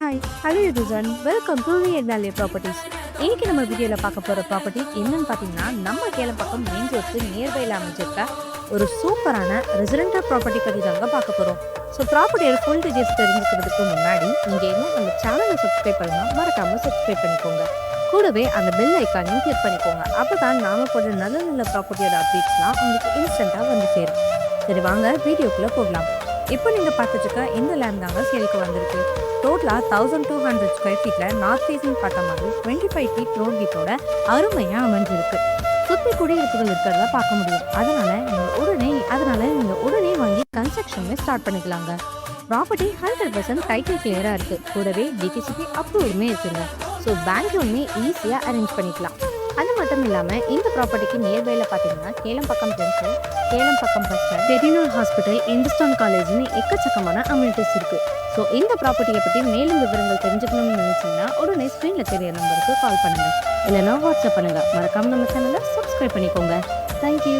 Hi hello everyone, welcome to real properties. இன்னைக்கு நம்ம வீடியோவில் பார்க்க போகிற ப்ராப்பர்ட்டி என்னன்னு பார்த்தீங்கன்னா, நம்ம கேளம்பாக்கம் மெயின் ரோட்க்கு நியர்பையில் அமைஞ்சிருக்க ஒரு சூப்பரான ரெசிடென்டல் ப்ராப்பர்ட்டி பற்றி தாங்க பார்க்க போகிறோம். ஸோ ப்ராப்பர்ட்டியோட ஃபுல் டீடைல்ஸ் தெரிஞ்சுக்கிறதுக்கு முன்னாடி நீங்கள் இன்னும் நம்ம சேனலை சப்ஸ்கிரைப் பண்ணலாம், மறக்காமல் சப்ஸ்கிரைப் பண்ணிக்கோங்க. கூடவே அந்த பெல் ஐக்கானையும் கிளிக் பண்ணிக்கோங்க. அப்போ தான் நாம் போடுற நல்ல நல்ல ப்ராப்பர்ட்டியோட அப்டேட்ஸ்லாம் உங்களுக்கு இன்ஸ்டண்ட்டாக வந்து சேரும். சரி வாங்க வீடியோக்குள்ளே போகலாம். இப்போ நீங்கள் பார்த்துட்டு இருக்க இந்த லேண்ட் தாங்க சேலுக்கு வந்திருக்கு. டோட்டலாக 1200 ஸ்கொயர் ஃபீட்டில் நார்த் ஃபேஸிங் பார்த்த மாதிரி 25 ஃபீட் ரோட் வீட்டோட அருமையாக அமைஞ்சிருக்கு. சுற்றி குடியிருப்புகள் இருக்கிறத பார்க்க முடியும். அதனால நீங்கள் உடனே வாங்கி கன்ஸ்ட்ரக்ஷனுமே ஸ்டார்ட் பண்ணிக்கலாங்க. ப்ராப்பர்ட்டி 100% டைட்டில் கிளியராக இருக்குது. கூடவே டிடிசிபி அப்ரூவலுமே இருக்குங்க. ஸோ பேங்க் லோனுமே ஈஸியாக அரேஞ்ச் பண்ணிக்கலாம். அது மட்டும் இல்லாமல் இந்த ப்ராப்பர்ட்டிக்கு நியர்பையில் பார்த்தீங்கன்னா Kelambakkam junction, Kelambakkam bus stand, Chettinad hospital, Hindustan காலேஜ்னு எக்கச்சக்கமான அம்யூனிட்டிஸ் இருக்குது. ஸோ இந்த ப்ராப்பர்ட்டியை பற்றி மேலும் விவரங்கள் தெரிஞ்சுக்கணும்னு நினச்சிங்கன்னா உடனே ஸ்க்ரீனில் தெரிய நம்பருக்கு கால் பண்ணுங்கள், இல்லைனா வாட்ஸ்அப் பண்ணுங்கள். மறக்காமல் நம்ம சேனலை சப்ஸ்கிரைப் பண்ணிக்கோங்க. தேங்க்யூ.